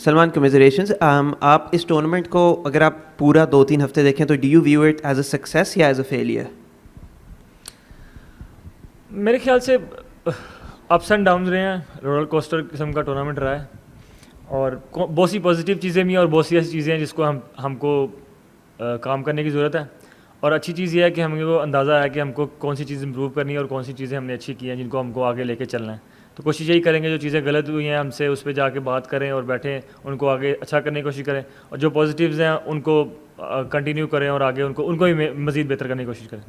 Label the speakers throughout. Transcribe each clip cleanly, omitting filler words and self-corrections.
Speaker 1: सलमान कमिजरेशंस, आप इस टूर्नामेंट को अगर आप पूरा 2-3 हफ्ते देखें तो do you view it as a success या एज अ फेलियर?
Speaker 2: मेरे ख्याल से अप्स एंड डाउन रहे हैं, रोलर कोस्टर किस्म का टूर्नामेंट रहा है, और बहुत सी पॉजिटिव चीज़ें भी हैं और बहुत सी ऐसी चीज़ें हैं जिसको हमको काम करने की ज़रूरत है। और अच्छी चीज़ ये है कि हमको अंदाज़ा है कि हमको कौन सी चीज़ इंप्रूव करनी है और कौन सी चीज़ें हमने अच्छी की हैं जिनको हमको आगे लेके चलना है। तो कोशिश यही करेंगे जो चीज़ें गलत हुई हैं हमसे उस पर जाके बात करें और बैठें, उनको आगे अच्छा करने की कोशिश करें, और जो पॉजिटिव्स हैं उनको कंटिन्यू करें और आगे उनको भी मज़ीद बेहतर करने की कोशिश करें।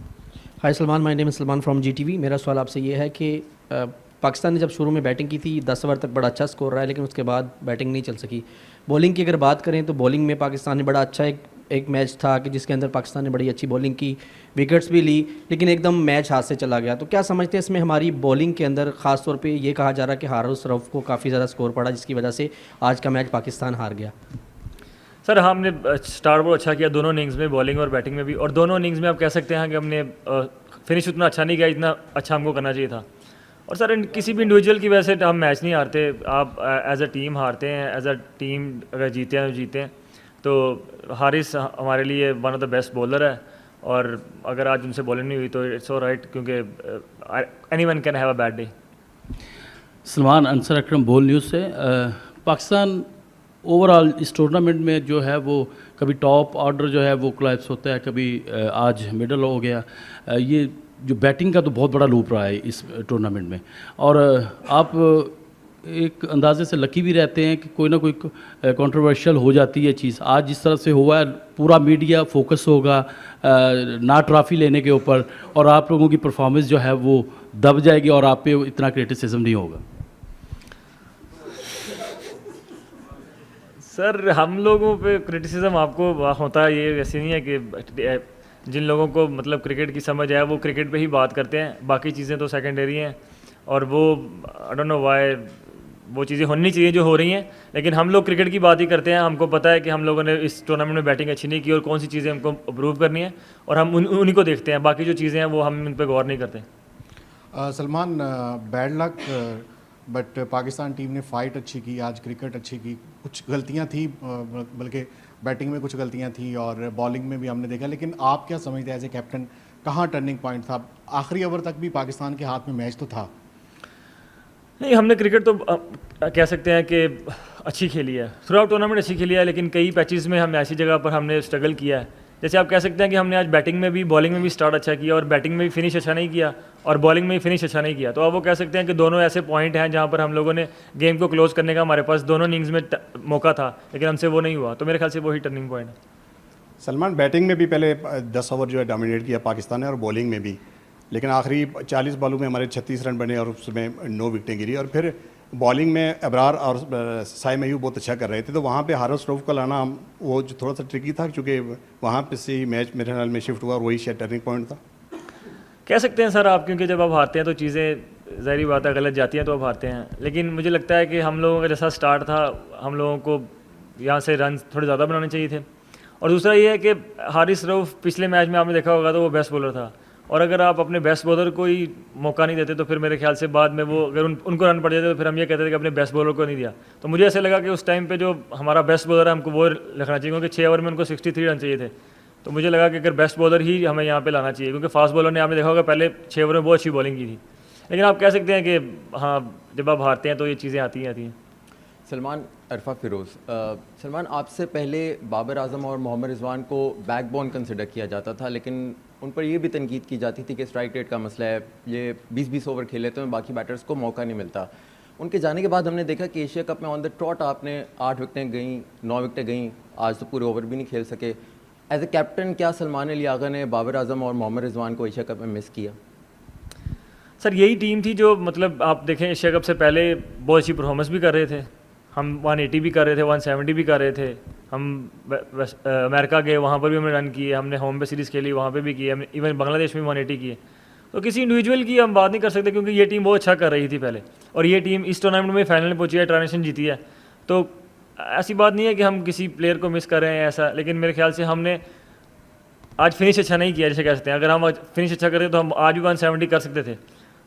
Speaker 3: Hi Salman, my name is Salman from GTV। मेरा सवाल आपसे ये है कि पाकिस्तान ने जब शुरू में बैटिंग की थी 10 ओवर तक बड़ा अच्छा स्कोर रहा है, लेकिन उसके बाद बैटिंग नहीं चल सकी। बॉलिंग की अगर बात करें तो बॉलिंग में पाकिस्तान ने बड़ा अच्छा एक मैच था कि जिसके अंदर पाकिस्तान ने बड़ी अच्छी बॉलिंग की, विकेट्स भी ली, लेकिन एकदम मैच हाथ से चला गया। तो क्या समझते हैं इसमें हमारी बॉलिंग के अंदर ख़ास तौर पे ये कहा जा रहा है कि हारिस रऊफ़ को काफ़ी ज़्यादा स्कोर पड़ा जिसकी वजह से आज का मैच पाकिस्तान हार गया?
Speaker 2: सर, हमने स्टार्ट बहुत अच्छा किया दोनों इनिंग्स में, बॉलिंग और बैटिंग में भी, और दोनों इनिंग्स में आप कह सकते हैं कि हमने फिनिश उतना अच्छा नहीं किया जितना अच्छा हमको करना चाहिए था। और सर, किसी भी इंडिविजुअल की वजह से हम मैच नहीं हारते, आप एज अ टीम हारते हैं। एज अ टीम अगर जीते हैं तो जीते हैं। तो हारिस हमारे लिए one of the best bowler है, और अगर आज उनसे बॉलिंग नहीं हुई तो इट्स ऑलराइट, क्योंकि anyone can have a bad day.
Speaker 4: Salman, Ansar Akram, Bol news से। पाकिस्तान ओवरऑल इस टूर्नामेंट में जो है वो कभी टॉप ऑर्डर जो है वो कोलैप्स होता है, कभी आज मिडल हो गया। ये जो बैटिंग का तो बहुत बड़ा लूप रहा है इस टूर्नामेंट में, और आप एक अंदाजे से लकी भी रहते हैं कि कोई ना कोई कंट्रोवर्शियल हो जाती है चीज़। आज जिस तरह से हुआ है, पूरा मीडिया फोकस होगा ना ट्रॉफी लेने के ऊपर, और आप लोगों की परफॉर्मेंस जो है वो दब जाएगी और आप पे इतना क्रिटिसिज्म नहीं होगा।
Speaker 2: सर, हम लोगों पे क्रिटिसिज्म आपको होता है, ये ऐसे नहीं है कि जिन लोगों को मतलब क्रिकेट की समझ है वो क्रिकेट पे ही बात करते हैं, बाकी चीज़ें तो सेकेंडरी हैं, और वो आई डोंट नो व्हाई वो चीज़ें होनी चाहिए जो हो रही हैं, लेकिन हम लोग क्रिकेट की बात ही करते हैं। हमको पता है कि हम लोगों ने इस टूर्नामेंट में बैटिंग अच्छी नहीं की और कौन सी चीज़ें हमको इम्प्रूव करनी है, और हम उन्हीं को देखते हैं, बाकी जो चीज़ें हैं वो हम उन पर गौर नहीं करते।
Speaker 5: Salman, bad luck, but Pakistan team ने फ़ाइट अच्छी की, आज क्रिकेट अच्छी की। कुछ गलतियां थी, बल्कि बैटिंग में कुछ गलतियां थी और बॉलिंग में भी हमने देखा, लेकिन आप क्या समझते हैं एज ए कैप्टन, कहाँ टर्निंग पॉइंट था? आखिरी ओवर तक भी पाकिस्तान के हाथ में मैच तो था।
Speaker 2: नहीं, हमने क्रिकेट तो कह सकते हैं कि अच्छी खेली है, थ्रू आउट टूर्नामेंट अच्छी खेली है, लेकिन कई पैचेस में हम ऐसी जगह पर हमने स्ट्रगल किया है। जैसे आप कह सकते हैं कि हमने आज बैटिंग में भी बॉलिंग में भी स्टार्ट अच्छा किया और बैटिंग में भी फिनिश अच्छा नहीं किया और बॉलिंग में भी फिनिश अच्छा नहीं किया। तो अब वो कह सकते हैं कि दोनों ऐसे पॉइंट हैं जहाँ पर हम लोगों ने गेम को क्लोज करने का हमारे पास दोनों इनिंग्स में मौका था, लेकिन हमसे वो नहीं हुआ। तो मेरे ख्याल से वही टर्निंग पॉइंट है।
Speaker 6: सलमान, बैटिंग में भी पहले 10 ओवर जो है डोमिनेट किया पाकिस्तान ने, और बॉलिंग में भी, लेकिन आखिरी 40 बॉलों में हमारे 36 रन बने और उसमें 9 विकेटें गिरी। और फिर बॉलिंग में अबरार और साइम अयूब बहुत अच्छा कर रहे थे, तो वहाँ पे हारिस रऊफ़ को लाना वो जो थोड़ा सा ट्रिकी था, क्योंकि वहाँ पे से ही मैच मेरे ख्याल में शिफ्ट हुआ और वही शायद टर्निंग पॉइंट था।
Speaker 2: कह सकते हैं सर आप, क्योंकि जब आप हारते हैं तो चीज़ें ज़ाहिर बात है गलत जाती हैं तो आप हारते हैं, लेकिन मुझे लगता है कि हम लोगों का जैसा स्टार्ट था, हम लोगों को यहाँ से रन थोड़े ज़्यादा बनाने चाहिए थे। और दूसरा ये है कि हारिस रऊफ़ पिछले मैच में आपने देखा होगा तो वो बेस्ट बॉलर था, और अगर आप अपने बेस्ट बॉलर को ही मौका नहीं देते तो फिर मेरे ख्याल से बाद में वो अगर उनको रन पड़ जाते तो फिर हम ये कहते थे कि अपने बेस्ट बॉलर को नहीं दिया। तो मुझे ऐसे लगा कि उस टाइम पे जो हमारा बेस्ट बॉलर है हमको वो रखना चाहिए, क्योंकि 6 ओवर में उनको 63 रन चाहिए थे। तो मुझे लगा कि अगर बेस्ट बॉलर ही हमें यहाँ पे लाना चाहिए, क्योंकि फास्ट बॉलर ने आपने देखा होगा पहले 6 ओवर में बहुत अच्छी बॉलिंग की थी। लेकिन आप कह सकते हैं कि हाँ, जब आप हारते हैं तो ये चीज़ें आती हैं।
Speaker 7: सलमान, अरफा फिरोज़, सलमान, आपसे पहले बाबर आजम और मोहम्मद रिजवान को बैकबोन कंसिडर किया जाता था, लेकिन उन पर यह भी तनकीद की जाती थी कि स्ट्राइक रेट का मसला है, ये 20-20 ओवर खेले तो बाकी बैटर्स को मौका नहीं मिलता। उनके जाने के बाद हमने देखा कि एशिया कप में ऑन द ट्रॉट आपने 8 विकेटें गईं, 9 विकेटें गईं, आज तो पूरे ओवर भी नहीं खेल सके। एज ए कैप्टन, क्या सलमान अली आगा ने बाबर आजम और मोहम्मद रिजवान को एशिया कप में मिस किया?
Speaker 2: सर, यही टीम थी जो मतलब आप देखें एशिया कप से पहले बहुत अच्छी परफॉर्मेंस भी कर रहे थे, हम 180 भी कर रहे थे, 170 भी कर रहे थे। हम अमेरिका गए, वहाँ पर भी हमने रन किए, हमने होम पे सीरीज़ खेली, वहाँ पे भी किए, हमने इवन बांग्लादेश में 180 किए। तो किसी इंडिविजुअल की हम बात नहीं कर सकते, क्योंकि ये टीम बहुत अच्छा कर रही थी पहले, और ये टीम इस टूर्नामेंट में फाइनल में पहुंची है, ट्रांजिशन जीती है। तो ऐसी बात नहीं है कि हम किसी प्लेयर को मिस कर रहे हैं ऐसा, लेकिन मेरे ख्याल से हमने आज फिनिश अच्छा नहीं किया, जैसे कह सकते हैं। अगर हम फिनिश अच्छा करते तो हम आज भी 170 कर सकते थे।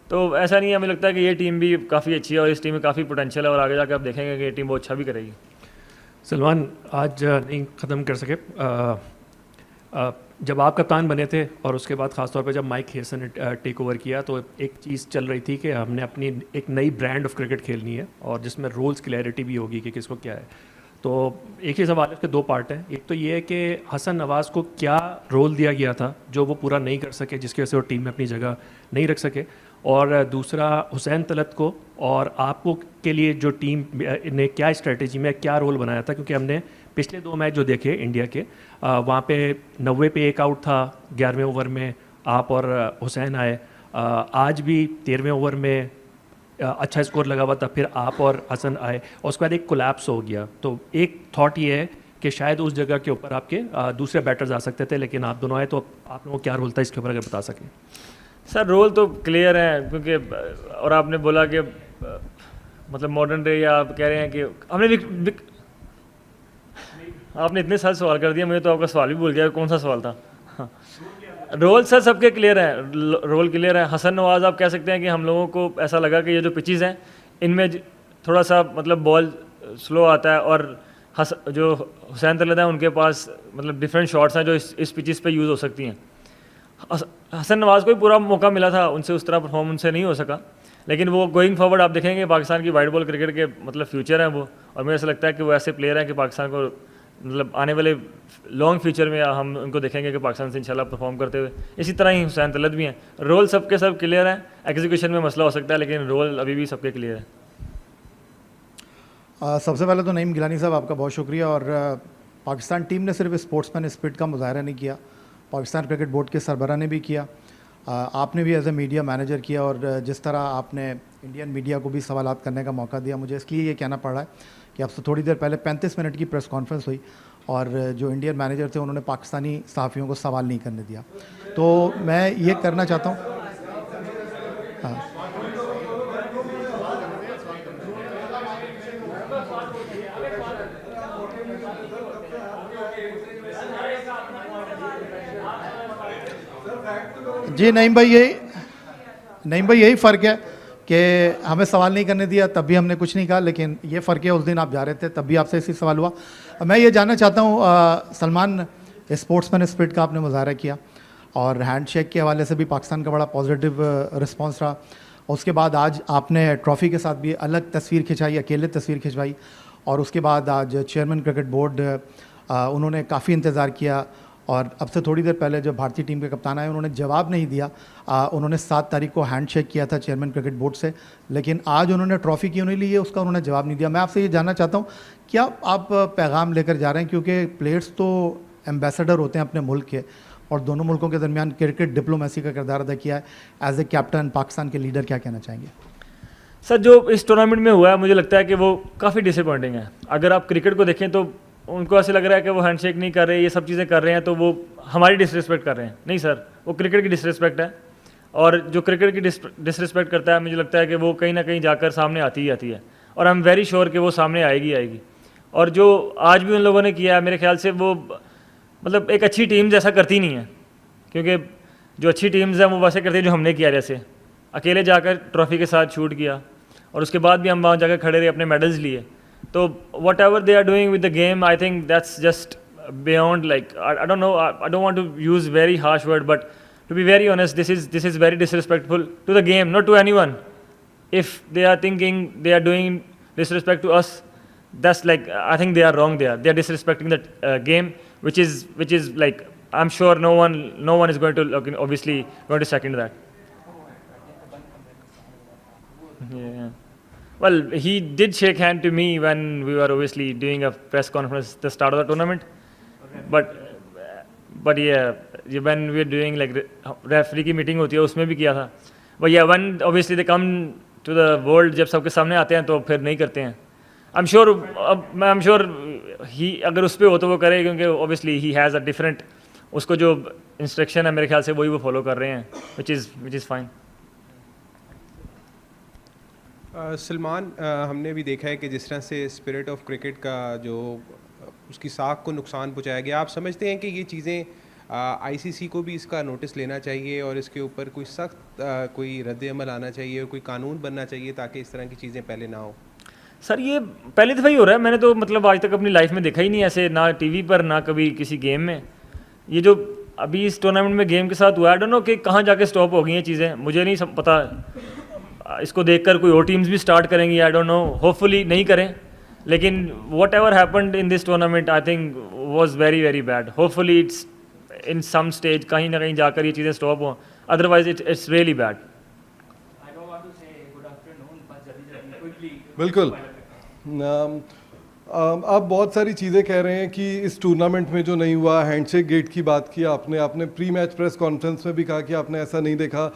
Speaker 2: तो ऐसा नहीं है, हमें लगता है कि ये टीम भी काफ़ी अच्छी है और इस टीम में काफ़ी पोटेंशियल है, और आगे जाकर आप देखेंगे कि ये टीम बहुत अच्छा भी करेगी।
Speaker 8: सलमान आज नहीं ख़त्म कर सके। जब आप कप्तान बने थे और उसके बाद ख़ासतौर पर जब माइक हेसन ने टेक ओवर किया तो एक चीज़ चल रही थी कि हमने अपनी एक नई ब्रांड ऑफ क्रिकेट खेलनी है और जिसमें रोल्स क्लैरिटी भी होगी कि किसको क्या है। तो एक ही सवाल है, इसके दो पार्ट हैं। एक तो ये है कि हसन नवाज़ को क्या रोल दिया गया था जो वो पूरा नहीं कर सके, जिसकी वजह से वो टीम में अपनी जगह नहीं रख सके, और दूसरा हुसैन तलत को और आपको के लिए जो टीम ने क्या स्ट्रेटजी में क्या रोल बनाया था, क्योंकि हमने पिछले 2 मैच जो देखे इंडिया के वहाँ पे 90 पे एक आउट था 11वें ओवर में, आप और हुसैन आए। आज भी 13वें ओवर में अच्छा स्कोर लगा हुआ था, फिर आप और हसन आए और उसके बाद एक कोलैप्स हो गया। तो एक थॉट ये है कि शायद उस जगह के ऊपर आपके दूसरे बैटर्स आ सकते थे, लेकिन आप दोनों आए, तो आप लोगों को क्या रोल था इसके ऊपर अगर बता सकें।
Speaker 2: सर रोल तो क्लियर है, क्योंकि और आपने बोला कि मतलब मॉडर्न डे, या आप कह रहे हैं कि हमने आपने इतने सारे सवाल कर दिया, मुझे तो आपका सवाल भी भूल गया कौन सा सवाल था। हाँ। रोल सर सबके क्लियर हैं, रोल क्लियर है। हसन नवाज़ आप कह सकते हैं कि हम लोगों को ऐसा लगा कि ये जो पिचेस हैं इनमें थोड़ा सा मतलब बॉल स्लो आता है, और जो हुसैन तलत है उनके पास मतलब डिफरेंट शॉट्स हैं जो इस पिचेस पे यूज़ हो सकती हैं। हसन नवाज़ को भी पूरा मौका मिला था, उनसे उस तरह परफॉर्म उनसे नहीं हो सका, लेकिन वो गोइंग फॉरवर्ड आप देखेंगे पाकिस्तान की वाइट बॉल क्रिकेट के मतलब फ्यूचर हैं वो, और मुझे ऐसा लगता है कि वो ऐसे प्लेयर हैं कि पाकिस्तान को मतलब आने वाले लॉन्ग फ्यूचर में हम उनको देखेंगे कि पाकिस्तान से इंशाल्लाह परफॉर्म करते हुए। इसी तरह ही हुसैन तलत भी हैं। रोल सबके सब क्लियर हैं, एग्जीक्यूशन में मसला हो सकता है, लेकिन रोल अभी भी सबके क्लियर है।
Speaker 5: सबसे पहले तो नईम गिलानी साहब आपका बहुत शुक्रिया। और पाकिस्तान टीम ने सिर्फ स्पोर्ट्समैन स्पिरिट का मुजाहरा नहीं किया, पाकिस्तान क्रिकेट बोर्ड के सरबराह ने भी किया, आपने भी एज ए मीडिया मैनेजर किया, और जिस तरह आपने इंडियन मीडिया को भी सवालात करने का मौका दिया। मुझे इसलिए ये कहना पड़ रहा है कि अब से थोड़ी देर पहले 35 मिनट की प्रेस कॉन्फ्रेंस हुई और जो इंडियन मैनेजर थे उन्होंने पाकिस्तानी सहाफ़ियों को सवाल नहीं करने दिया। तो मैं ये करना चाहता हूँ, हाँ, जी नईम भाई यही फ़र्क है कि हमें सवाल नहीं करने दिया तब भी हमने कुछ नहीं कहा, लेकिन ये फ़र्क है उस दिन आप जा रहे थे तब भी आपसे इसी सवाल हुआ। मैं ये जानना चाहता हूँ सलमान, स्पोर्ट्समैन स्पिरिट का आपने मुजाहरा किया और हैंडशेक के हवाले से भी पाकिस्तान का बड़ा पॉजिटिव रिस्पांस रहा। उसके बाद आज आपने ट्रॉफ़ी के साथ भी अलग तस्वीर खिंचाई, अकेले तस्वीर खिंचवाई, और उसके बाद आज चेयरमैन क्रिकेट बोर्ड उन्होंने काफ़ी इंतज़ार किया, और अब से थोड़ी देर पहले जब भारतीय टीम के कप्तान आए उन्होंने जवाब नहीं दिया। उन्होंने 7 तारीख को हैंडशेक किया था चेयरमैन क्रिकेट बोर्ड से, लेकिन आज उन्होंने ट्रॉफ़ी क्यों नहीं ली है उसका उन्होंने जवाब नहीं दिया। मैं आपसे ये जानना चाहता हूँ क्या आप पैगाम लेकर जा रहे हैं, क्योंकि प्लेयर्स तो एम्बेसडर होते हैं अपने मुल्क के, और दोनों मुल्कों के दरमियान क्रिकेट डिप्लोमेसी का किरदार अदा किया है। एज ए कैप्टन पाकिस्तान के लीडर क्या कहना चाहेंगे?
Speaker 2: सर जो इस टूर्नामेंट में हुआ है मुझे लगता है कि वो काफ़ी डिसअपॉइंटिंग है। अगर आप क्रिकेट को देखें तो उनको ऐसे लग रहा है कि वो हैंडशेक नहीं कर रहे, ये सब चीज़ें कर रहे हैं तो वो हमारी डिसरिस्पेक्ट कर रहे हैं। नहीं सर, वो क्रिकेट की डिसरिस्पेक्ट है, और जो क्रिकेट की डिसरिस्पेक्ट करता है मुझे लगता है कि वो कहीं ना कहीं जाकर सामने आती ही आती है, और आई एम वेरी श्योर कि वो सामने आएगी। और जो आज भी उन लोगों ने किया है मेरे ख्याल से वो मतलब एक अच्छी टीम जैसा करती नहीं है, क्योंकि जो अच्छी टीम्स हैं वो वैसे करती है जो हमने किया, जैसे अकेले जाकर ट्रॉफ़ी के साथ शूट किया और उसके बाद भी हम वहाँ जाकर खड़े रहे, अपने मेडल्स लिए। तो whatever they are doing with the game, I think that's just beyond, like I don't know, I don't want to use very harsh word, but to be very honest this is very disrespectful to the game, not to anyone. If they are thinking they are doing disrespect to us, that's like, I think they are wrong there. They are disrespecting the game, which is like, I'm sure no one is going to obviously going to second that. Yeah. Well, he did shake hand to me when we were obviously doing a press conference at the start of the tournament. But yeah, when we were doing like referee की meeting होती है उसमें भी किया था. But yeah, when obviously they come to the world, जब सबके सामने आते हैं तो फिर नहीं करते हैं. I'm sure he अगर उस पे हो तो वो करे, क्योंकि obviously he has a different, उसको जो instruction है मेरे ख्याल से वही वो follow कर रहे हैं, which is fine.
Speaker 9: सलमान, हमने भी देखा है कि जिस तरह से स्पिरिट ऑफ क्रिकेट का जो उसकी साख को नुकसान पहुंचाया गया, आप समझते हैं कि ये चीज़ें आईसीसी को भी इसका नोटिस लेना चाहिए और इसके ऊपर कोई सख्त कोई रद्द अमल आना चाहिए और कोई कानून बनना चाहिए ताकि इस तरह की चीज़ें पहले ना हो?
Speaker 2: सर ये पहली दफ़ा ही हो रहा है, मैंने तो मतलब आज तक अपनी लाइफ में देखा ही नहीं ऐसे, ना टीवी पर ना कभी किसी गेम में। ये जो अभी इस टूर्नामेंट में गेम के साथ हुआ, आई डोंट नो कि कहाँ जाके स्टॉप हो गई हैं चीज़ें, मुझे नहीं पता। इसको देखकर कोई और टीम्स भी स्टार्ट करेंगी, आई डोंट नो, होपफुली नहीं करें, लेकिन whatever happened in this tournament I think was very very bad. Hopefully it's in some stage कहीं ना कहीं जाकर ये चीज़ें स्टॉप हों, अदरवाइज इट्स रियली बैड।
Speaker 10: बिल्कुल। आप बहुत सारी चीज़ें कह रहे हैं कि इस टूर्नामेंट में जो नहीं हुआ, हैंडशेक गेट की बात की आपने प्री मैच प्रेस कॉन्फ्रेंस में भी कहा कि आपने ऐसा नहीं देखा।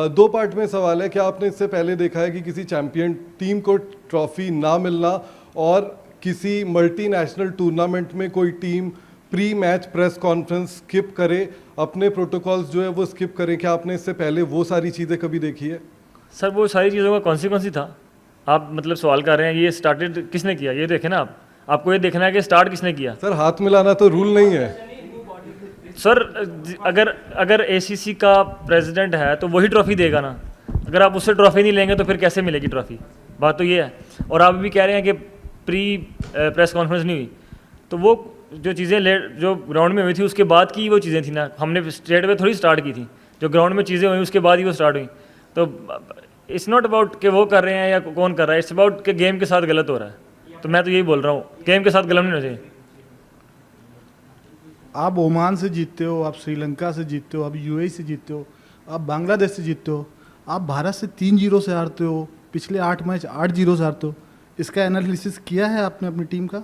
Speaker 10: दो पार्ट में सवाल है, क्या आपने इससे पहले देखा है कि किसी चैंपियन टीम को ट्रॉफी ना मिलना और किसी मल्टीनेशनल टूर्नामेंट में कोई team pre match press conference skip करे, अपने प्रोटोकॉल्स जो है वो स्किप करे? क्या आपने इससे पहले वो सारी चीज़ें कभी देखी है?
Speaker 2: सर वो सारी चीज़ों का कौन सी था? आप मतलब सवाल कर रहे हैं, ये स्टार्टेड किसने किया? ये देखें ना, आपको ये देखना है कि स्टार्ट किसने किया।
Speaker 10: सर हाथ मिलाना तो रूल नहीं है।
Speaker 2: सर अगर एसीसी का प्रेसिडेंट है तो वही ट्रॉफी देगा ना, अगर आप उससे ट्रॉफी नहीं लेंगे तो फिर कैसे मिलेगी ट्रॉफी? बात तो ये है। और आप भी कह रहे हैं कि प्री प्रेस कॉन्फ्रेंस नहीं हुई, तो वो जो चीज़ें जो ग्राउंड में हुई थी उसके बाद की वो चीज़ें थी ना, हमने स्ट्रेट वे थोड़ी स्टार्ट की थी। जो ग्राउंड में चीज़ें हुई उसके बाद ही वो स्टार्ट हुई। तो इट्स नॉट अबाउट कि वो कर रहे हैं या कौन कर रहा है, इट्स अबाउट कि गेम के साथ गलत हो रहा है। तो मैं तो यही बोल रहा हूँ, गेम के साथ गलत नहीं होना चाहिए।
Speaker 11: आप ओमान से जीतते हो, आप श्रीलंका से जीतते हो, आप यूएई से जीतते हो, आप बांग्लादेश से जीतते हो, आप भारत से 3-0 से हारते हो, पिछले 8 मैच 8-0 से हारते हो। इसका एनालिसिस किया है आपने अपनी टीम का?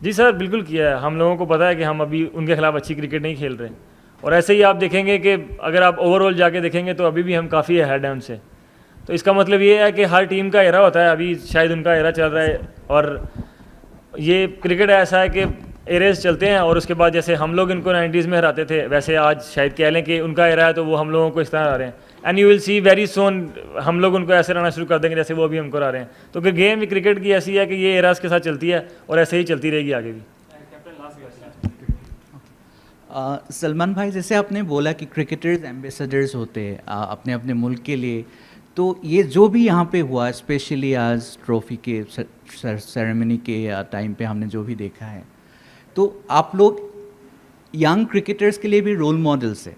Speaker 2: जी सर बिल्कुल किया है। हम लोगों को पता है कि हम अभी उनके खिलाफ अच्छी क्रिकेट नहीं खेल रहे, और ऐसे ही आप देखेंगे कि अगर आप ओवरऑल जाके देखेंगे तो अभी भी हम काफ़ी अहेड हैं उनसे। तो इसका मतलब ये है कि हर टीम का एरा होता है, अभी शायद उनका एरा चल रहा है, और ये क्रिकेट ऐसा है कि एरेज चलते हैं और उसके बाद जैसे हम लोग इनको 90s में हराते थे, वैसे आज शायद कह लें कि उनका एरा है तो वो हम लोगों को इस तरह हरा रहे हैं। And you will see very soon हम लोग उनको ऐसे रहना शुरू कर देंगे जैसे वो भी हमको हरा रहे हैं। तो फिर गेम क्रिकेट की ऐसी है कि ये एराज के साथ चलती है और ऐसे ही चलती रहेगी आगे भी।
Speaker 12: सलमान भाई, जैसे आपने बोला कि क्रिकेटर्स एम्बेसडर्स होते हैं अपने अपने मुल्क के लिए, तो ये जो भी यहाँ पे हुआ, स्पेशली आज ट्रॉफी के सेरेमनी के टाइम पे हमने जो भी देखा है, तो आप लोग यंग क्रिकेटर्स के लिए भी रोल मॉडल्स है,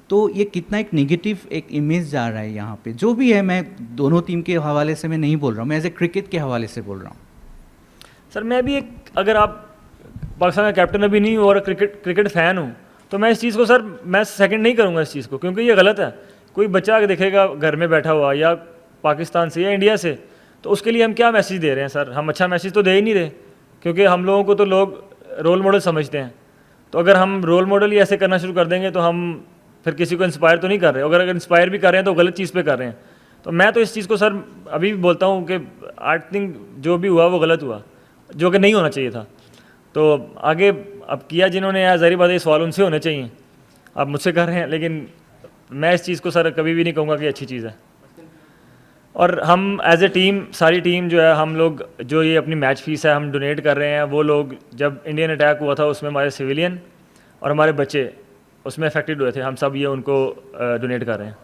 Speaker 12: तो ये कितना एक नेगेटिव एक इमेज जा रहा है यहाँ पे? जो भी है, मैं दोनों टीम के हवाले से मैं नहीं बोल रहा हूँ, मैं एज ए क्रिकेट के हवाले से बोल रहा हूँ।
Speaker 2: सर मैं भी अगर आप पाकिस्तान का कैप्टन अभी नहीं हूँ और क्रिकेट फ़ैन हूँ, तो मैं इस चीज़ को सर मैं सेकंड नहीं करूँगा इस चीज़ को, क्योंकि ये गलत है। कोई बच्चा अगर देखेगा घर में बैठा हुआ या पाकिस्तान से या इंडिया से, तो उसके लिए हम क्या मैसेज दे रहे हैं सर? हम अच्छा मैसेज तो दे ही नहीं रहे, क्योंकि हम लोगों को तो लोग रोल मॉडल समझते हैं। तो अगर हम रोल मॉडल ही ऐसे करना शुरू कर देंगे तो हम फिर किसी को इंस्पायर तो नहीं कर रहे, अगर इंस्पायर भी कर रहे हैं तो गलत चीज़ पे कर रहे हैं। तो मैं तो इस चीज़ को सर अभी भी बोलता हूँ कि आई थिंक जो भी हुआ वो गलत हुआ, जो कि नहीं होना चाहिए था। तो आगे अब किया जिन्होंने, यार ज़ाहिर बात है सवाल उनसे होने चाहिए, आप मुझसे कर रहे हैं, लेकिन मैं इस चीज़ को सर कभी भी नहीं कहूँगा कि अच्छी चीज़ है। और हम एज ए टीम, सारी टीम जो है, हम लोग जो ये अपनी मैच फीस है हम डोनेट कर रहे हैं, वो लोग जब इंडियन अटैक हुआ था उसमें हमारे सिविलियन और हमारे बच्चे उसमें अफेक्टेड हुए थे, हम सब ये उनको डोनेट कर रहे हैं।